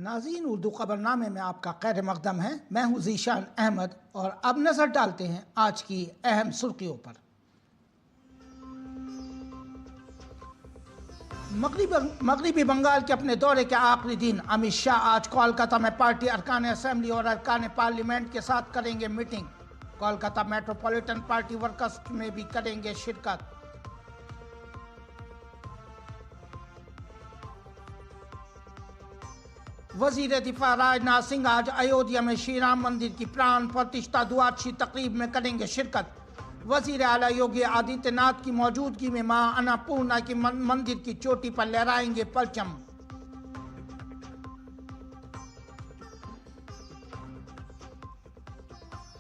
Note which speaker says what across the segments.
Speaker 1: नाज़रीन, उर्दू खबरनामे में आपका खैर मकदम है। मैं हूँ ज़ीशान अहमद और अब नज़र डालते हैं आज की अहम सुर्खियों पर। मगरबी बंगाल के अपने दौरे के आखिरी दिन अमित शाह आज कोलकाता में पार्टी अरकान असेंबली और अरकान पार्लियामेंट के साथ करेंगे meeting. Kolkata metropolitan party workers में भी करेंगे शिरकत। वजीर दिफा राजनाथ सिंह आज अयोध्या में श्री राम मंदिर की प्राण प्रतिष्ठा द्वादशी तकरीब में करेंगे शिरकत। वजीर आला योगी आदित्यनाथ की मौजूदगी में मां अन्नपूर्णा की मंदिर की चोटी पर लहराएंगे परचम।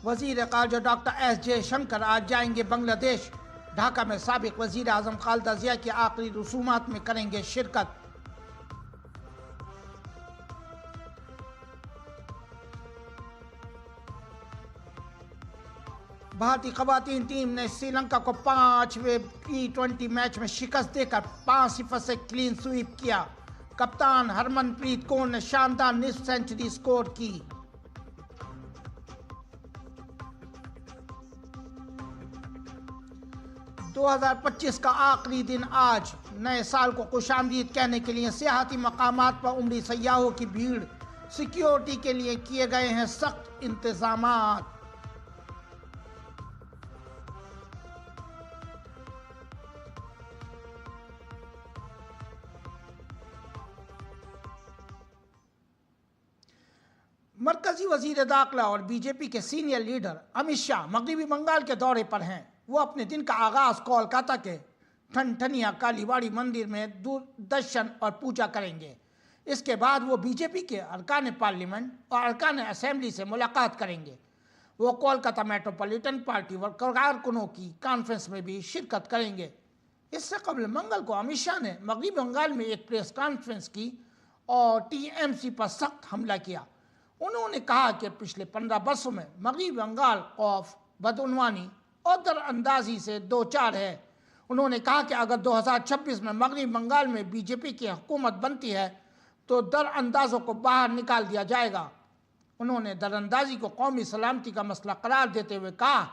Speaker 1: वजीर खारजा डॉक्टर एस जयशंकर आज जाएंगे बांग्लादेश। ढाका में साबिक वजीर आजम खालिदा जिया की आखिरी रसूमात में करेंगे शिरकत। भारतीय खवातीन टीम ने श्रीलंका को 5वें T20 मैच में शिकस्त देकर 5 सिफर से क्लीन स्वीप किया। कप्तान हरमनप्रीत कौर ने शानदार निस्फ सेंचुरी स्कोर की। – 2025 का आखिरी दिन आज नए साल को खुशामदीद कहने के लिए सियाहती मकामात पर उमड़ी सयाहों की भीड़। सिक्योरिटी के लिए किए गए हैं सख्त इंतजामात। मरकजी वजीर दाखिला और बीजेपी के सीनियर लीडर अमित शाह मगरबी बंगाल के दौरे पर हैं। वो अपने दिन का आगाज कोलकाता के ठनठनिया कालीबाड़ी मंदिर में दर्शन और पूजा करेंगे। इसके बाद वो बीजेपी के अरकान पार्लियामेंट और अरकान असेंबली से मुलाकात करेंगे। वो कोलकाता मेट्रोपॉलिटन पार्टी कारकुनों की कॉन्फ्रेंस में भी शिरकत करेंगे। इससे कबल मंगल को अमित शाह ने मगरबी बंगाल में एक प्रेस कॉन्फ्रेंस की और टीएमसी पर सख्त हमला किया। उन्होंने कहा कि पिछले 15 वर्षों में मगरबी बंगाल खौफ, बदउनवानी और दरअंदाजी से दो चार है। उन्होंने कहा कि अगर 2026 में मगरबी बंगाल में बीजेपी की हुकूमत बनती है तो दरअंदाजों को बाहर निकाल दिया जाएगा। उन्होंने दरअंदाजी को कौमी सलामती का मसला करार देते हुए कहा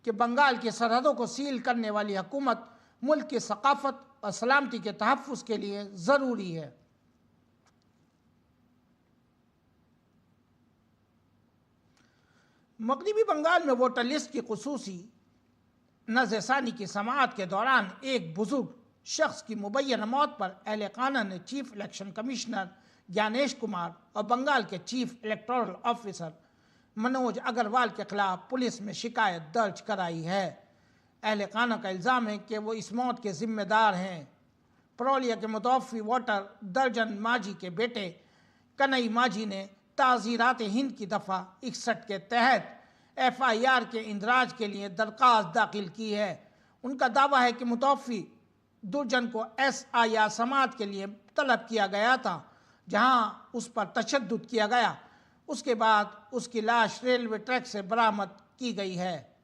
Speaker 1: कि बंगाल की सरहदों को सील करने वाली हुकूमत मुल्क की सकाफत और सलामती के तहफ़्फ़ुज़ के लिए ज़रूरी है। मगरबी बंगाल में वोटर लिस्ट की खुसूसी नज़रसानी की समाअत के दौरान एक बुजुर्ग शख्स की मुबैना मौत पर अहले खाना ने chief election commissioner Gyanesh Kumar और बंगाल के chief electoral officer Manoj Agarwal के खिलाफ पुलिस में शिकायत दर्ज कराई है। अहले खाना का इल्ज़ाम है कि वो इस मौत के जिम्मेदार हैं। परौलिया के मुतवफ़ी वोटर दर्जन माजी के बेटे कन्हई माजी ने ताज़ीरात हिंद की दफ़ा 61 के तहत FIR के इंदराज के लिए दरख्वास्त दाखिल की है। उनका दावा है कि मुतवफ़ी दुर्जन को SIR समाअत के लिए तलब किया गया था, जहां उस पर तशद्दुद किया गया। उसके बाद उसकी लाश रेलवे ट्रैक से बरामद की गई है।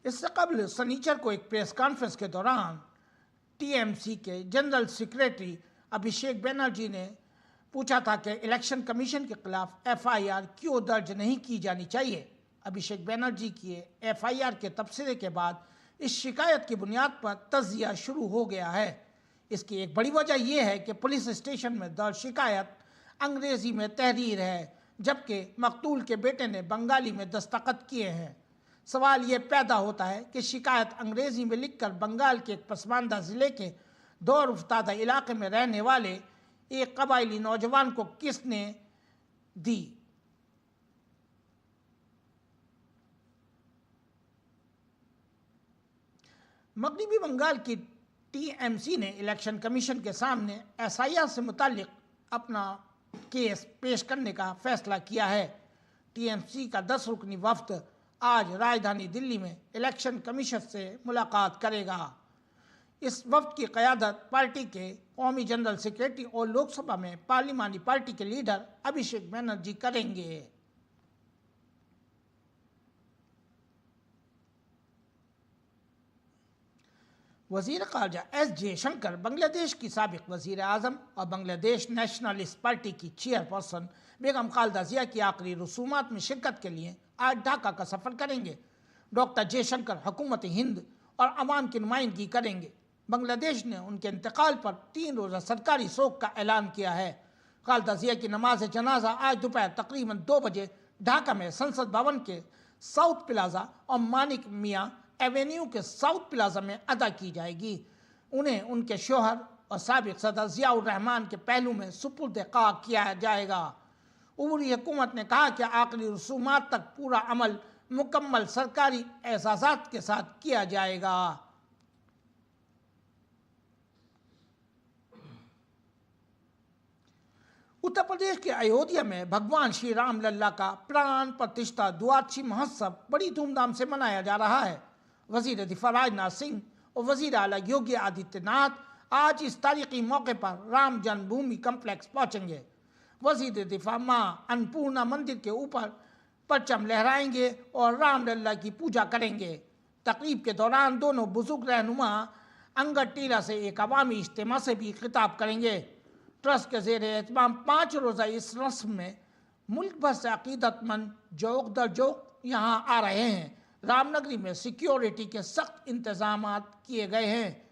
Speaker 1: इससे कबल शनिचर को एक प्रेस कॉन्फ्रेंस के दौरान टीएमसी के जनरल सेक्रेटरी अभिषेक बनर्जी ने पूछा था कि इलेक्शन कमीशन के खिलाफ FIR क्यों दर्ज नहीं की जानी चाहिए। अभिषेक बनर्जी की FIR के तबसरे के बाद इस शिकायत की बुनियाद पर तज्जिया शुरू हो गया है। इसकी एक बड़ी वजह यह है कि पुलिस स्टेशन में दर्ज शिकायत अंग्रेजी में तहरीर है, जबकि मकतूल के बेटे ने बंगाली में दस्तखत किए हैं। सवाल ये पैदा होता है कि शिकायत अंग्रेजी में लिखकर बंगाल के एक पसमानदा ज़िले के दौर उफ्तादा इलाके में रहने वाले एक कबायली नौजवान को किसने दी। मगरबी बंगाल की टीएमसी ने इलेक्शन कमीशन के सामने SIR से मुताल्लिक अपना केस पेश करने का फैसला किया है। टीएमसी का 10 रुकनी वफ्द आज राजधानी दिल्ली में इलेक्शन कमीशन से मुलाकात करेगा। इस वफ्द की क़यादत पार्टी के कौमी जनरल सेक्रेटरी और लोकसभा में पार्लिमानी पार्टी के लीडर अभिषेक बनर्जी करेंगे। वजीर ख़ारजा एस जयशंकर बांग्लादेश की साबिक वजीर आज़म और बांग्लादेश नेशनलिस्ट पार्टी की चेयरपर्सन बेगम खालदा जिया की आखिरी रसूमात में शिरकत के लिए आज ढाका का सफ़र करेंगे। डॉक्टर जयशंकर हुकूमत हिंद और अवाम की नुमाइंदगी करेंगे। बांग्लादेश ने उनके इंतकाल पर 3 रोज़ा सरकारी शोक का ऐलान किया है। खालदा जिया की नमाज जनाजा आज दोपहर तकरीबन 2 बजे ढाका में संसद भवन के साउथ प्लाजा और मानिक मियाँ एवेन्यू के साउथ प्लाजा में अदा की जाएगी। उन्हें उनके शोहर और साबिक सदर जियाउर रहमान के पहलू में सुपुर्द क़ा किया जाएगा। उमरी हुकूमत ने कहा कि आखिरी रसूमात तक पूरा अमल मुकम्मल सरकारी एहसासात के साथ किया जाएगा। उत्तर प्रदेश के अयोध्या में भगवान श्री राम लल्ला का प्राण प्रतिष्ठा द्वादशी महोत्सव बड़ी धूमधाम से मनाया जा रहा है। वजीर दिफा राजनाथ सिंह और वजीर आला योगी आदित्यनाथ आज इस तारीखी मौके पर राम जन्मभूमि कम्प्लेक्स पहुंचेंगे। वजीर दिफा माँ अन्नपूर्णा मंदिर के ऊपर परचम लहराएंगे और राम लल्ला की पूजा करेंगे। तकरीब के दौरान दोनों बुजुर्ग रहनुमा अंगद टीला से एक अवामी इज्तिमा से भी खिताब करेंगे। ट्रस्ट के ज़ेर एहतमाम 5 रोज़ा इस रस्म में मुल्क भर से अकीदतमंद जोक दर जोक यहाँ आ रहे हैं। रामनगरी में सिक्योरिटी के सख्त इंतजाम किए गए हैं।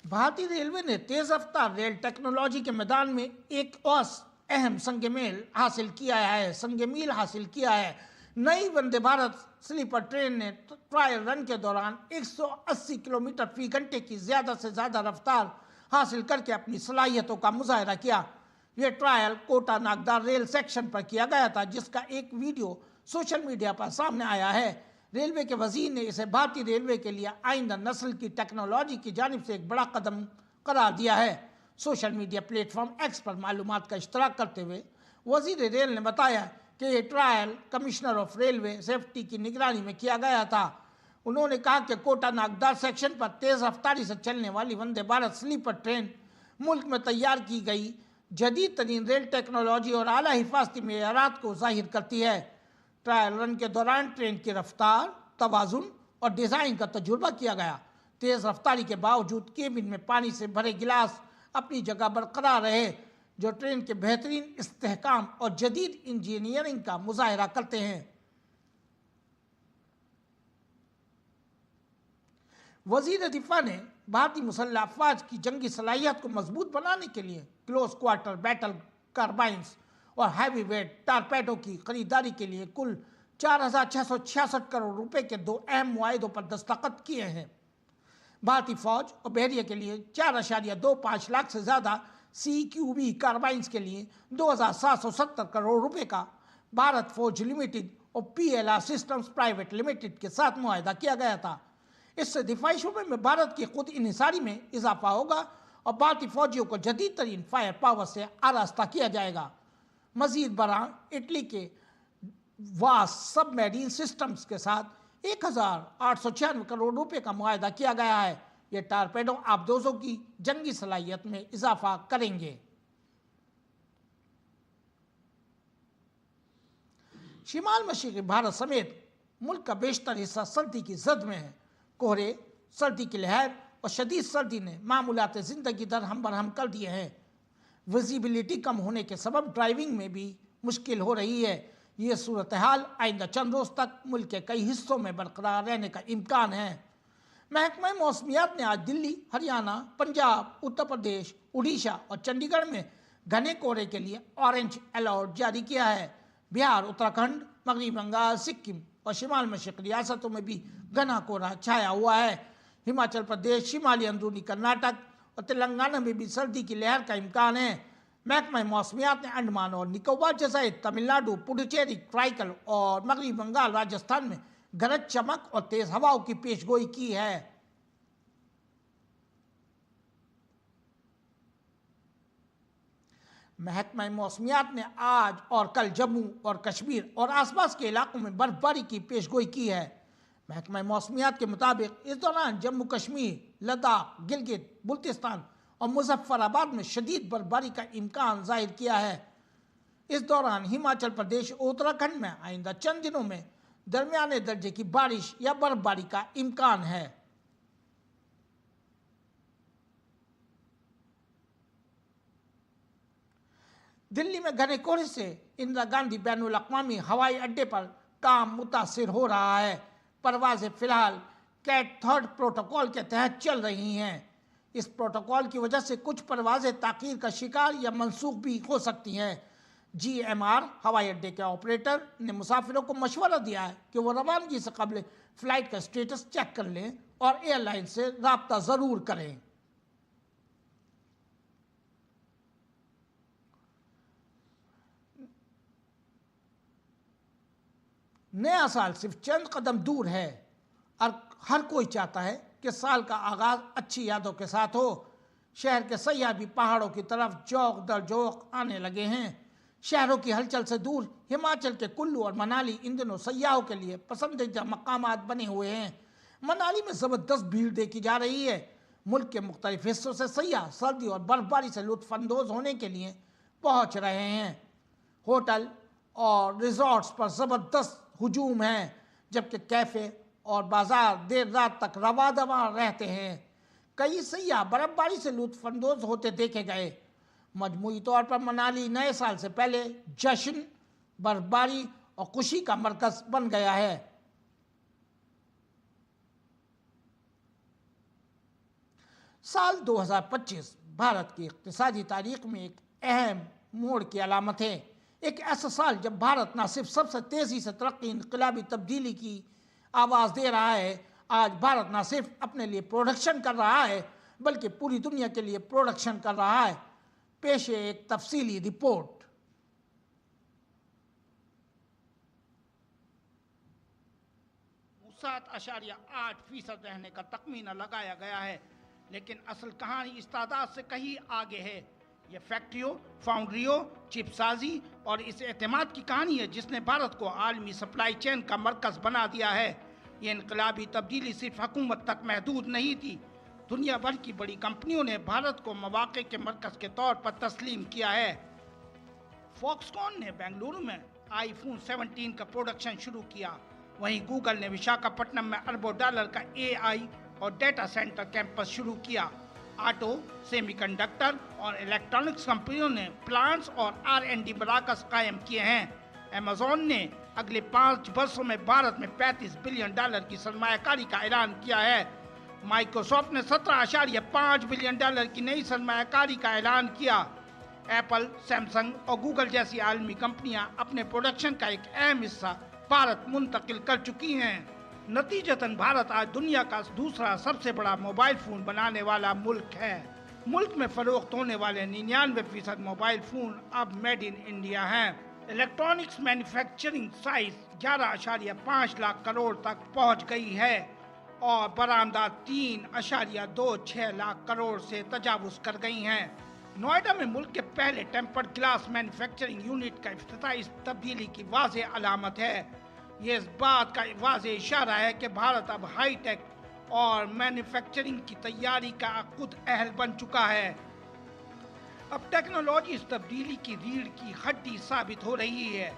Speaker 1: भारतीय रेलवे ने तेज रफ्तार रेल टेक्नोलॉजी के मैदान में एक और अहम संग-मील हासिल किया है। नई वंदे भारत स्लीपर ट्रेन ने ट्रायल रन के दौरान 180 किलोमीटर फी घंटे की ज़्यादा से ज़्यादा रफ्तार हासिल करके अपनी सलाहियतों का मुजाहरा किया। यह trial Kota Nagda rail section पर किया गया था, जिसका एक वीडियो सोशल मीडिया पर सामने आया है। रेलवे के वजीर ने इसे भारतीय रेलवे के लिए आइंदा नस्ल की टेक्नोलॉजी की जानिब से एक बड़ा कदम करार दिया है। सोशल मीडिया प्लेटफॉर्म एक्स पर मालूमात का इश्तराक करते हुए वजीर रेल ने बताया कि ये trial commissioner of railway safety की निगरानी में किया गया था। उन्होंने कहा कि कोटा नागदा सेक्शन पर तेज़ रफ्तारी से चलने वाली वंदे भारत स्लीपर ट्रेन मुल्क में तैयार की गई जदीद तरीन रेल टेक्नोलॉजी और आला हिफाजती मेयारात को जाहिर करती है। ट्रायल रन के दौरान ट्रेन की रफ्तार, तवाजुन और डिज़ाइन का तजुर्बा किया गया। तेज़ रफ्तारी के बावजूद केबिन में पानी से भरे गिलास अपनी जगह बरकरार रहे, जो ट्रेन के बेहतरीन इस्तेहकाम और जदीद इंजीनियरिंग का मुजाहरा करते हैं। वजीर दिफा ने भारतीय मुसल्लह अफवाज की जंगी सलाहियत को मजबूत बनाने के लिए क्लोज क्वार्टर बैटल कार्बाइंस और हैवी वेट टारपेडो की खरीदारी के लिए कुल 4,666 करोड़ रुपए के 2 अहम मुआहिदों पर दस्तखत किए हैं। भारतीय फौज और बहरिया के लिए 4.25 लाख से ज़्यादा CQB कार्बाइंस के लिए 2,770 करोड़ रुपए का भारत फौज लिमिटेड और PLR सिस्टम्स प्राइवेट लिमिटेड के साथ मुआहिदा किया गया था। इससे दिफाई शोबे में भारत की खुद इन्हिसारी में इजाफा होगा और भारतीय फौजियों को जदीद तरीन फायर पावर से आरास्ता किया जाएगा। मजीद बरां इटली के वास सबमरीन सिस्टम्स के साथ 1,896 करोड़ रुपए का मुआहिदा किया गया है। ये टारपेडो आबदोजों की जंगी सलाहियत में इजाफा करेंगे। शिमाल मशरक़ी भारत समेत मुल्क का बेशतर हिस्सा सर्दी की जद में है। कोहरे, सर्दी की लहर और शदीद सर्दी ने मामूलात ज़िंदगी दर हम बरहम कर दिए हैं। विजिबिलिटी कम होने के सबब ड्राइविंग में भी मुश्किल हो रही है। ये सूरत हाल आइंदा चंद रोज़ तक मुल्क के कई हिस्सों में बरकरार रहने का इम्कान है। महकमा मौसमियात ने आज दिल्ली, हरियाणा, पंजाब, उत्तर प्रदेश, उड़ीसा और चंडीगढ़ में घने कोहरे के लिए ऑरेंज अलर्ट जारी किया है। बिहार, उत्तराखंड, मगरबी बंगाल, सिक्किम और शिमाल मशरक़ी रियासतों में भी घना कोहरा छाया हुआ है। हिमाचल प्रदेश, शिमाली अंदरूनी कर्नाटक और तेलंगाना में भी सर्दी की लहर का इम्कान है। महकमा मौसमियात ने अंडमान और निकोबार जज़ाइर, तमिलनाडु, पुडुचेरी, कराईकल और मगरबी बंगाल, राजस्थान में गरज चमक और तेज हवाओं की पेशगोई की है। महकमा मौसमियात ने आज और कल जम्मू और कश्मीर और आसपास के इलाकों में बर्फबारी की पेशगोई की है। महकमा मौसमियात के मुताबिक इस दौरान जम्मू कश्मीर, लद्दाख, गिलगित बुल्तिस्तान और मुजफ्फराबाद में शदीद बर्फबारी का इम्कान जाहिर किया है। इस दौरान हिमाचल प्रदेश और उत्तराखंड में आइंदा चंद दिनों में दरमियाने दर्जे की बारिश या बर्फबारी का इम्कान है। दिल्ली में घने कोहरे से इंदिरा गांधी बैनुल अक़वामी हवाई अड्डे पर काम मुतासिर हो रहा है। परवाजें फिलहाल कैट थर्ड प्रोटोकॉल के तहत चल रही हैं। इस प्रोटोकॉल की वजह से कुछ परवाजें ताख़ीर का शिकार या मनसूख भी हो सकती हैं। जीएमआर हवाई अड्डे के ऑपरेटर ने मुसाफिरों को मशवरा दिया है कि वो रवानगी से कबल फ्लाइट का स्टेटस चेक कर लें और एयरलाइन से राब्ता ज़रूर करें। नया साल सिर्फ चंद कदम दूर है और हर कोई चाहता है कि साल का आगाज अच्छी यादों के साथ हो। शहर के सयाह भी पहाड़ों की तरफ जोक दर जोक आने लगे हैं। शहरों की हलचल से दूर हिमाचल के कुल्लू और मनाली इन दिनों सयाहों के लिए पसंदीदा मकामात बने हुए हैं। मनाली में ज़बरदस्त भीड़ देखी जा रही है। मुल्क के मुख्तलिफ हिस्सों से सयाह सर्दी और बर्फबारी से लुत्फ़अंदोज़ होने के लिए पहुँच रहे हैं। होटल और रिजॉर्ट्स पर ज़बरदस्त हुजूम है, जबकि कैफ़े और बाज़ार देर रात तक रवा दवा रहते हैं। कई सयाह बर्फबारी से लुत्फ़अंदोज़ होते देखे गए। मजमूई तौर पर मनाली नए साल से पहले जश्न, बर्फबारी और खुशी का मरकज़ बन गया है। साल 2025 भारत की इक़्तिसादी तारीख़ में एक अहम मोड़ की अलामत है। एक ऐसा साल जब भारत न सिर्फ सबसे तेज़ी से तरक्की इनकलाबी तब्दीली की आवाज़ दे रहा है। आज भारत न सिर्फ अपने लिए प्रोडक्शन कर रहा है बल्कि पूरी दुनिया के लिए प्रोडक्शन कर रहा है। पेश है एक तफसीली रिपोर्ट। 7.8% रहने का तखमीना लगाया गया है, लेकिन असल कहानी इस तादाद से कहीं आगे है। ये फैक्ट्रियों, फाउंड्रियों, चिप साजी और इस एतमाद की कहानी है जिसने भारत को आलमी सप्लाई चेन का मरकज़ बना दिया है। ये इनकलाबी तब्दीली सिर्फ हुकूमत तक महदूद नहीं थी। दुनिया भर की बड़ी कंपनियों ने भारत को मौक़े के मरकज़ के तौर पर तस्लीम किया है। फॉक्सकॉन ने बेंगलुरु में आईफोन 17 का प्रोडक्शन शुरू किया। वहीं गूगल ने विशाखापट्टनम में अरबों डॉलर का एआई और डेटा सेंटर कैंपस शुरू किया। ऑटो, सेमीकंडक्टर और इलेक्ट्रॉनिक्स कंपनियों ने प्लांट्स और R&D मराकज़ कायम किए हैं। अमेज़ॉन ने अगले 5 वर्षों में भारत में $35 बिलियन की सरमायाकारी का ऐलान किया है। माइक्रोसॉफ्ट ने $17.5 बिलियन की नई सरमायाकारी का ऐलान किया। एप्पल, सैमसंग और गूगल जैसी आलमी कंपनियां अपने प्रोडक्शन का एक अहम हिस्सा भारत मुंतकिल कर चुकी हैं। नतीजतन भारत आज दुनिया का दूसरा सबसे बड़ा मोबाइल फ़ोन बनाने वाला मुल्क है। मुल्क में फरोख्त होने वाले 99% मोबाइल फ़ोन अब मेड इन इंडिया हैं। Electronics manufacturing size 11.5 lakh crore तक पहुंच गई है और बरामदात 3.26 लाख करोड़ से तजावुज़ कर गई हैं। नोएडा में मुल्क के पहले टेम्पर्ड ग्लास मैन्युफैक्चरिंग यूनिट का इफ्तिताह इस तब्दीली की वाज़ेह अलामत है। ये इस बात का वाज़ेह इशारा है कि भारत अब हाई टेक और मैन्युफैक्चरिंग की तैयारी का खुद अहल बन चुका है। अब टेक्नोलॉजी इस तब्दीली की रीढ़ की हड्डी साबित हो रही है।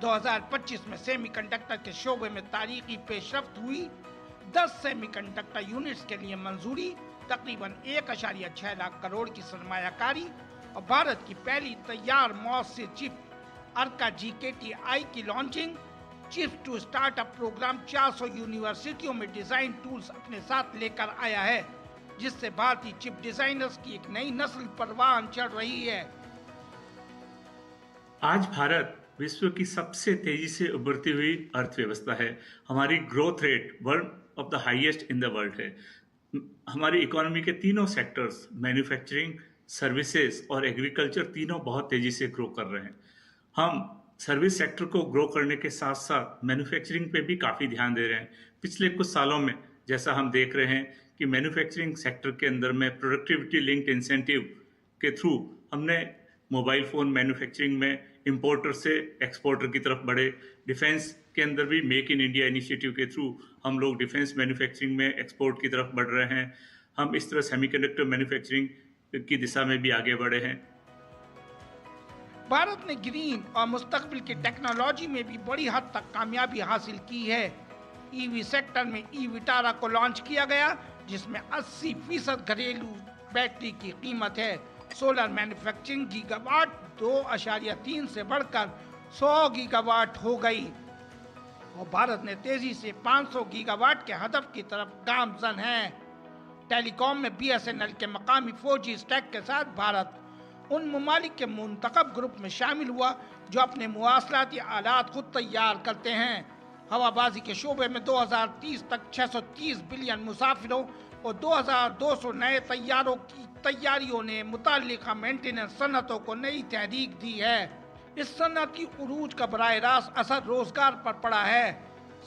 Speaker 1: 2025 में सेमीकंडक्टर के शोबे में तारीखी पेशरफ्त हुई। 10 सेमीकंडक्टर यूनिट्स के लिए मंजूरी, तकरीबन 1.6 लाख करोड़ की सरमायाकारी और भारत की पहली तैयार मौसर चिप अर्का GKTI की launching. Chip to startup program 400 यूनिवर्सिटियों में डिज़ाइन टूल्स अपने साथ लेकर आया है, जिससे भारतीय चिप डिजाइनर्स की एक नई नस्ल परवान चढ़ रही है।
Speaker 2: आज भारत विश्व की सबसे तेजी से उभरती हुई अर्थव्यवस्था है। हमारी growth rate world of the highest in the world है। हमारी इकोनॉमी के तीनों सेक्टर्स मैन्युफैक्चरिंग, सर्विसेज और एग्रीकल्चर तीनों बहुत तेजी से ग्रो कर रहे हैं। हम सर्विस सेक्टर को ग्रो करने के साथ साथ मैन्युफैक्चरिंग पे भी काफ़ी ध्यान दे रहे हैं। पिछले कुछ सालों में जैसा हम देख रहे हैं कि मैन्युफैक्चरिंग सेक्टर के अंदर में प्रोडक्टिविटी लिंक्ड इंसेंटिव के थ्रू हमने मोबाइल फ़ोन मैन्युफैक्चरिंग में इंपोर्टर से एक्सपोर्टर की तरफ बढ़े। डिफेंस के अंदर भी मेक इन इंडिया इनिशिएटिव के थ्रू हम लोग डिफेंस मैन्युफैक्चरिंग में एक्सपोर्ट की तरफ बढ़ रहे हैं। हम इस तरह सेमीकंडक्टर मैन्युफैक्चरिंग की दिशा में भी आगे बढ़े हैं।
Speaker 1: भारत ने ग्रीन और मुस्तकबिल की टेक्नोलॉजी में भी बड़ी हद तक कामयाबी हासिल की है। ईवी सेक्टर में ई विटारा को लॉन्च किया गया, जिसमें 80% घरेलू बैटरी की कीमत है। सोलर मैन्युफैक्चरिंग गीगावाट 2.3 से बढ़कर 100 गीगावाट हो गई और भारत ने तेजी से 500 गीगावाट के हदफ की तरफ गामजन है। टेलीकॉम में BSNL के मकामी 4G स्टैक के साथ भारत उन ममालिक के मुंतखब ग्रुप में शामिल हुआ जो अपने मुवासलाती आलात खुद तैयार करते हैं। हवाबाजी के शोबे में 2030 तक 630 बिलियन मुसाफिरों और 2200 नए तैयारों की तैयारियों ने मुताल्लिका मेंटेनेंस सनतों को नई तहरीक दी है। इस सनत की उरूज का बराह रास्त असर रोजगार पर पड़ा है।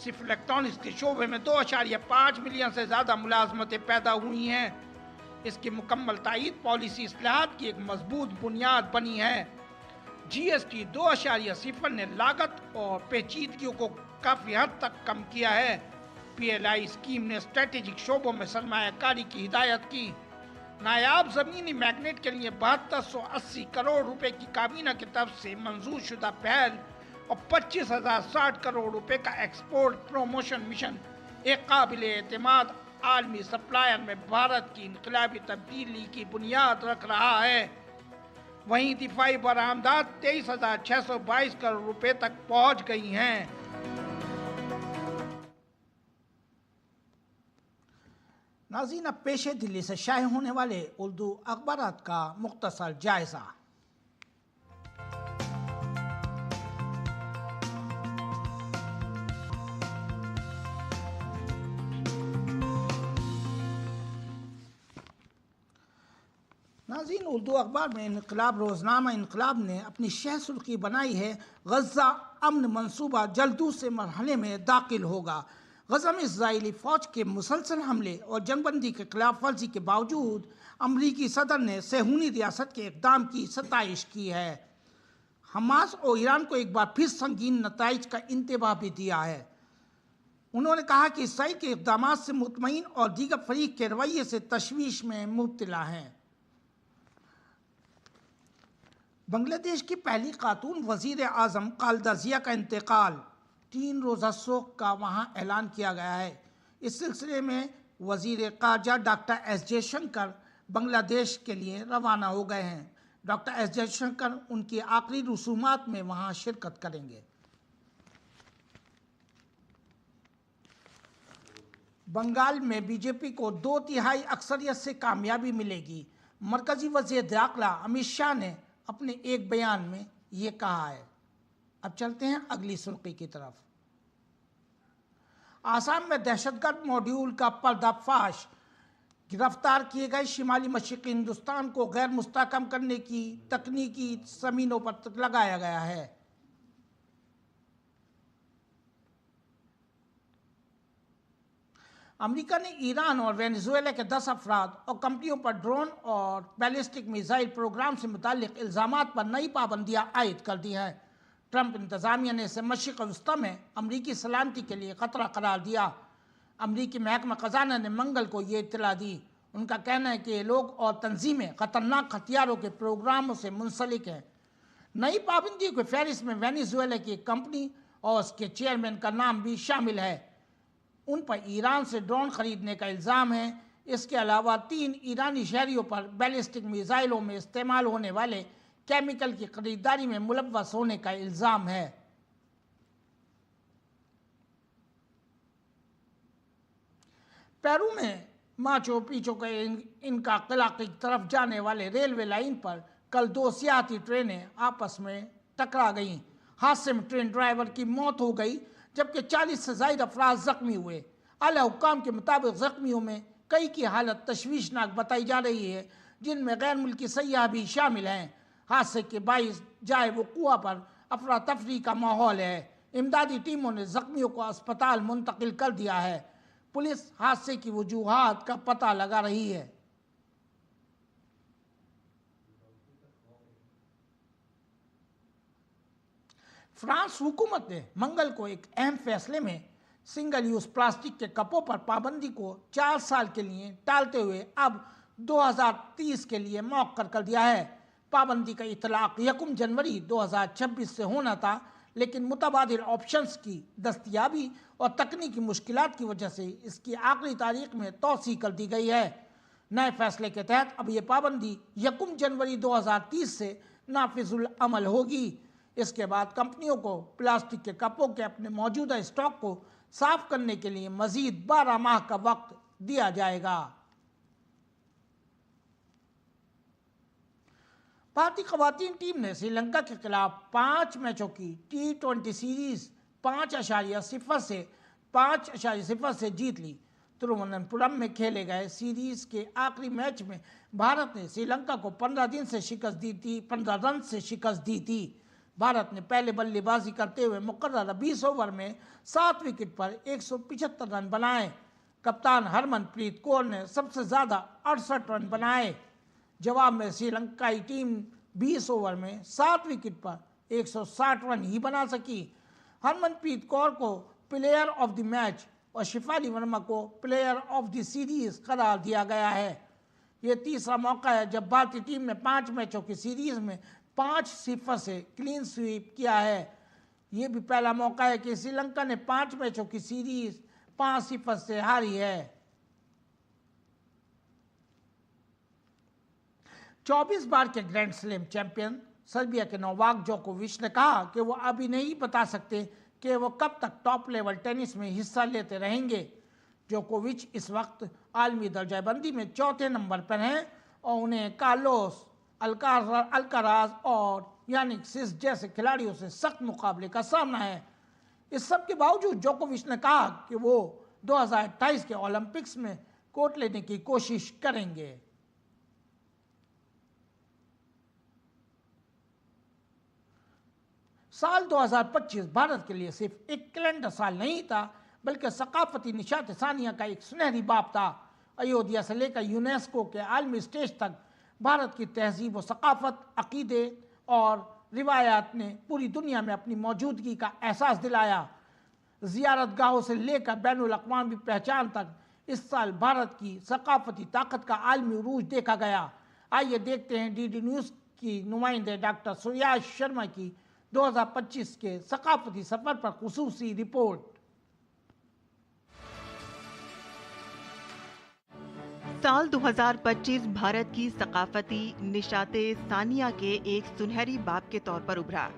Speaker 1: सिर्फ इलेक्ट्रॉनिक्स के शोबे में 2.5 मिलियन से ज्यादा मुलाजमतें पैदा हुई हैं। इसकी मुकम्मल तायीद पॉलिसी इस्लाहात की एक मजबूत बुनियाद बनी है। GST 2.0 ने लागत और पेचीदगियों को काफी हद तक कम किया है। PLI स्कीम ने स्ट्रेटेजिक शोबों में सरमायाकारी की हिदायत की। नायाब जमीनी मैग्नेट के लिए 7280 करोड़ रुपए की काबीना की तरफ से मंजूर शुदा पहल और 25,060 करोड़ रुपए का एक्सपोर्ट प्रमोशन मिशन एक काबिल एतमाद आलमी सप्लायर में भारत की इनकलाबी तब्दीली की बुनियाद रख रहा है। वहीं दिफाई बरामदात 23,622 करोड़ रुपए तक पहुंच गई हैं। नाज़रीन, अब पेशे दिल्ली से शाये होने वाले उर्दू अखबारात का मुख्तसर जायजा। नाज़रीन, उर्दू अखबार में इनकलाब रोज़नामा इनकलाब ने अपनी शह सुर्खी बनाई है, गज़ा अमन मंसूबा जल्दू से मरहले में दाखिल होगा। गज़ा में इज़राइली फ़ौज के मुसलसल हमले और जंगबंदी के खिलाफ वर्जी के बावजूद अमरीकी सदर ने सेहूनी रियासत के इक़दाम की सताइश की है। हमास और ईरान को एक बार फिर संगीन नताइज का इंतबाह भी दिया है। उन्होंने कहा कि इसराइल के इक़दामात से मुतमईन और दीगर फरीक के रवैये से तशवीश में मुब्तला हैं। बांग्लादेश की पहली खातून वज़ीर आज़म खालिदा ज़िया का इंतकाल, 3 रोज़ा शोक का वहाँ ऐलान किया गया है। इस सिलसिले में वज़ीर ख़ारजा डॉक्टर एस जयशंकर बांग्लादेश के लिए रवाना हो गए हैं। डॉक्टर एस जयशंकर उनकी आखिरी रसूमात में वहाँ शिरकत करेंगे। बंगाल में बीजेपी को 2/3 अक्सरियत से कामयाबी मिलेगी। मरकजी वज़ीर दाखिला अमित शाह ने अपने एक बयान में ये कहा है। अब चलते हैं अगली सुर्खी की तरफ। आसाम में दहशतगर्द मॉड्यूल का पर्दाफाश, गिरफ्तार किए गए शिमाली मशरिकी हिंदुस्तान को गैर मुस्तहकम करने की तकनीकी ज़मीनों पर लगाया गया है। अमेरिका ने ईरान और वेनेजुएला के 10 अफराद और कंपनियों पर ड्रोन और बैलिस्टिक मिसाइल प्रोग्राम से मुतालिक इल्ज़ामात पर नई पाबंदियां आयद कर दी हैं। ट्रंप इंतज़ामिया ने इसे मशरिक़ वस्ता में अमरीकी सलामती के लिए ख़तरा करार दिया। अमरीकी महकमा ख़जाना ने मंगल को ये इत्तला दी। उनका कहना है कि ये लोग और तंजीमें ख़तरनाक हथियारों के प्रोग्रामों से मुंसलिक हैं। नई पाबंदियों की फहरिस्त में वेनेजुएला की कंपनी और उसके चेयरमैन का नाम भी शामिल है। उन पर ईरान से ड्रोन खरीदने का इल्ज़ाम है। इसके अलावा 3 ईरानी शहरियों पर बैलिस्टिक मिसाइलों में इस्तेमाल होने वाले केमिकल की खरीदारी में मुलव्वस होने का इल्ज़ाम है। पेरू में माचो पिचो के इनका किला की तरफ जाने वाले रेलवे लाइन पर कल 2 सियाहती ट्रेनें आपस में टकरा गईं। हादसे में ट्रेन ड्राइवर की मौत हो गई, जबकि 40 से ज़ायद अफराद ज़ख्मी हुए। आला हुक्काम के मुताबिक ज़ख्मियों में कई की हालत तशवीशनाक बताई जा रही है, जिनमें गैर मुल्की सयाह भी शामिल हैं। हादसे के बाइस जाए वक़ुआ पर अफरा तफरी का माहौल है। इमदादी टीमों ने ज़ख्मियों को अस्पताल मुंतकिल कर दिया है। पुलिस हादसे की वजूहात का पता लगा रही है। फ्रांस हुकूमत ने मंगल को एक अहम फैसले में सिंगल यूज़ प्लास्टिक के कपों पर पाबंदी को 4 साल के लिए टालते हुए अब 2030 के लिए मौखर कर दिया है। पाबंदी का इतलाक 1 जनवरी 2026 से होना था, लेकिन मुतबादिल ऑप्शंस की दस्तयाबी और तकनीकी मुश्किलात की वजह से इसकी आखिरी तारीख में तौसी कर दी गई है। नए फैसले के तहत अब ये पाबंदी 1 जनवरी 2030 से नाफिजुल अमल होगी। इसके बाद कंपनियों को प्लास्टिक के कपों के अपने मौजूदा स्टॉक को साफ करने के लिए मजीद 12 माह का वक्त दिया जाएगा। भारतीय खवातीन टीम ने श्रीलंका के खिलाफ 5 मैचों की T20 सीरीज 5-0 से जीत ली। तिरुवनंतपुरम में खेले गए सीरीज के आखिरी मैच में भारत ने श्रीलंका को 15 रन से शिकस्त दी थी। भारत ने पहले बल्लेबाजी करते हुए मुकर्रर 20 ओवर में 7 विकेट पर 175 रन बनाए। कप्तान हरमनप्रीत कौर ने सबसे ज्यादा 68 रन बनाए। जवाब में श्रीलंकाई टीम 20 ओवर में 7 विकेट पर 160 रन ही बना सकी। हरमनप्रीत कौर को प्लेयर ऑफ द मैच और शिफाली वर्मा को प्लेयर ऑफ द सीरीज करार दिया गया है। ये तीसरा मौका है जब भारतीय टीम ने 5 मैचों की सीरीज में 5-0 से क्लीन स्वीप किया है। ये भी पहला मौका है कि श्रीलंका ने 5 मैचों की सीरीज 5-0 से हारी है। 24 बार के ग्रैंड स्लैम चैंपियन सर्बिया के नोवाक जोकोविच ने कहा कि वो अभी नहीं बता सकते कि वो कब तक टॉप लेवल टेनिस में हिस्सा लेते रहेंगे। जोकोविच इस वक्त आलमी दर्जाबंदी में 4थे नंबर पर हैं और उन्हें कार्लोस अल्काराज और यानिक सिस जैसे खिलाड़ियों से सख्त मुकाबले का सामना है। इस सब के बावजूद जोकोविच ने कहा कि वो 2028 के ओलंपिक्स में कोर्ट लेने की कोशिश करेंगे। साल 2025 भारत के लिए सिर्फ एक कैलेंडर साल नहीं था, बल्कि सकाफती निशात सानिया का एक सुनहरी बाब था। अयोध्या से लेकर यूनेस्को के आलमी स्टेज तक भारत की तहजीब व सकाफत, अकीदे और रिवायात ने पूरी दुनिया में अपनी मौजूदगी का एहसास दिलाया। ज़ियारत गाहों से लेकर बैनुल अक़वामी पहचान तक इस साल भारत की सकाफती ताकत का आलमी उरूज देखा गया। आइए देखते हैं DD न्यूज़ की नुमाइंदे डॉक्टर सुयाश शर्मा की 2025 के सकाफती सफर पर खुसूसी रिपोर्ट।
Speaker 3: साल 2025 भारत की सकाफती निशाते सानिया के एक सुनहरी बाब के तौर पर उभरा।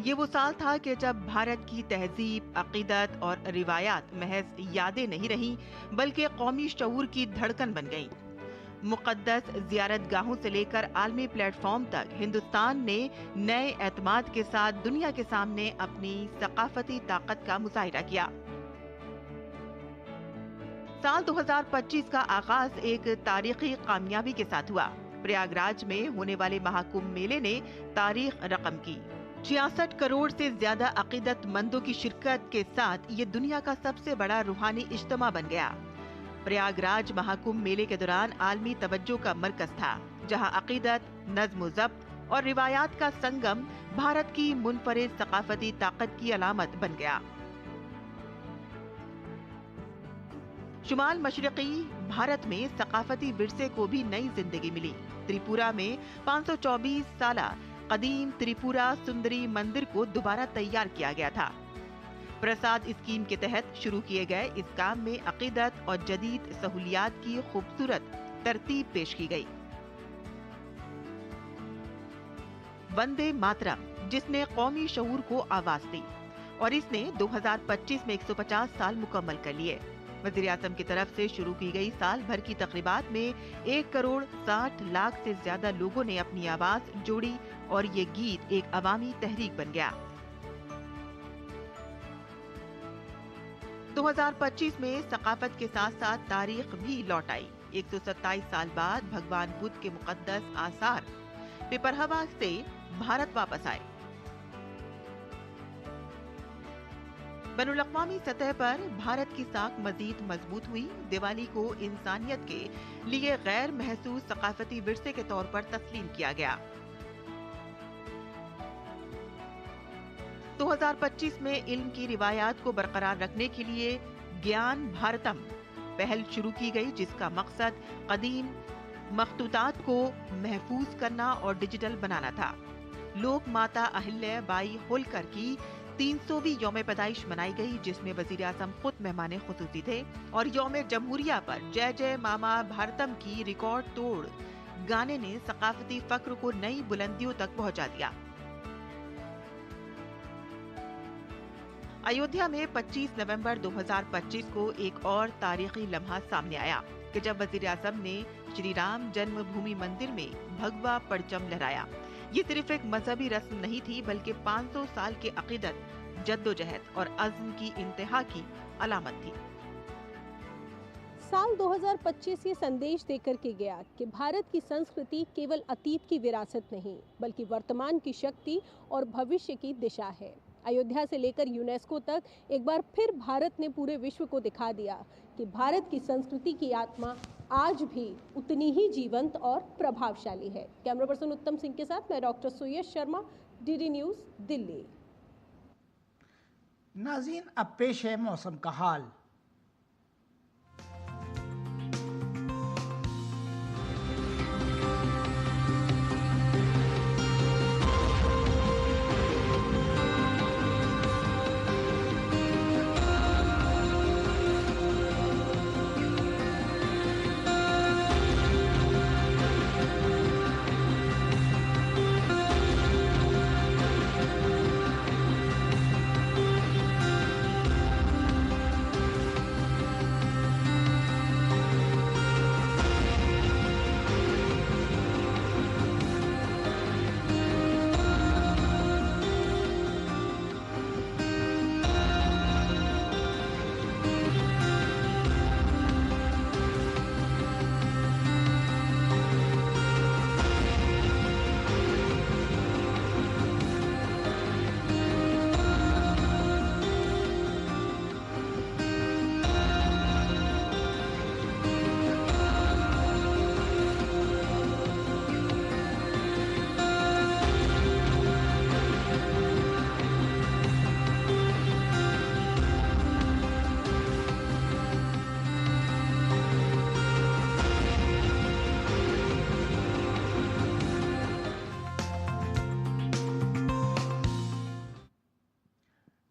Speaker 3: ये वो साल था कि जब भारत की तहजीब, अकीदत और रिवायात महज यादें नहीं रहीं, बल्कि कौमी शऊर की धड़कन बन गईं। मुक़द्दस ज़ियारतगाहों से लेकर आलमी प्लेटफॉर्म तक हिंदुस्तान ने नए एतमाद के साथ दुनिया के सामने अपनी सकाफती ताकत का मुजाहिरा किया। साल 2025 का आगाज एक तारीखी कामयाबी के साथ हुआ। प्रयागराज में होने वाले महाकुंभ मेले ने तारीख रकम की। 66 करोड़ से ज्यादा अकीदतमंदों की शिरकत के साथ ये दुनिया का सबसे बड़ा रूहानी इज्तिमा बन गया। प्रयागराज महाकुंभ मेले के दौरान आलमी तवज्जो का मरकज था, जहां अकीदत, नज़्म ज़ब्त और रिवायात का संगम भारत की मुनफरिद सकाफती ताकत की अलामत बन गया। शुमाल मशरक़ी भारत में सकाफती विरसे को भी नई जिंदगी मिली। त्रिपुरा में 524 साला कदीम त्रिपुरा सुंदरी मंदिर को दोबारा तैयार किया गया था। प्रसाद स्कीम के तहत शुरू किए गए इस काम में अकीदत और जदीद सहूलियात की खूबसूरत तरतीब पेश की गई। वंदे मातरम, जिसने कौमी शऊर को आवाज दी, और इसने 2025 में 150 साल मुकम्मल कर लिए। वज़ीर आज़म की तरफ से शुरू की गई साल भर की तकरीबात में 1 करोड़ 60 लाख से ज्यादा लोगों ने अपनी आवाज जोड़ी और ये गीत एक अवामी तहरीक बन गया। 2025 में सकाफत के साथ साथ तारीख भी लौट आई। 127 साल बाद भगवान बुद्ध के मुकद्दस आसार पिपरहवा से भारत वापस आए। बैनुल-अक़वामी सतह पर भारत की साख मजीद मजबूत हुई। दिवाली को इंसानियत के लिए गैर महसूस सकाफती विरसे के तौर पर तस्लीम किया गया। 2025 में इल्म की रिवायात को बरकरार रखने के लिए ज्ञान भारतम पहल शुरू की गई, जिसका मकसद कदीम मखतूतात को महफूज करना और डिजिटल बनाना था। लोक माता अहिल्या बाई होलकर की 300वीं यौम पैदाइश मनाई गई, जिसमें वजीर आजम खुद मेहमान खुसूसी थे और यौम जमहूरिया पर जय जय मामा भारतम की रिकॉर्ड तोड़ गाने ने सकाफती फक्र को नई बुलंदियों तक पहुंचा दिया। अयोध्या में 25 नवंबर 2025 को एक और तारीखी लम्हा सामने आया कि जब वजीर आजम ने श्री राम जन्मभूमि मंदिर में भगवा परचम लहराया। ये सिर्फ एक मजहबी रस्म नहीं थी, बल्कि 500 साल के अकीदत, जद्दोजहद और अज़्म की इंतहा की अलामत थी।
Speaker 4: साल 2025 ये संदेश देकर के गया कि भारत की संस्कृति केवल अतीत की विरासत नहीं, बल्कि वर्तमान की शक्ति और भविष्य की दिशा है। अयोध्या से लेकर यूनेस्को तक एक बार फिर भारत ने पूरे विश्व को दिखा दिया कि भारत की संस्कृति की आत्मा आज भी उतनी ही जीवंत और प्रभावशाली है। कैमरा पर्सन उत्तम सिंह के साथ मैं डॉक्टर सुयश शर्मा, डीडी न्यूज़, दिल्ली।
Speaker 1: नाज़रीन, अब पेश है मौसम का हाल।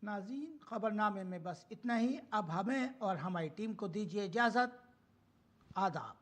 Speaker 1: नाज़रीन, खबरनामे में बस इतना ही। अब हमें और हमारी टीम को दीजिए इजाज़त। आदाब।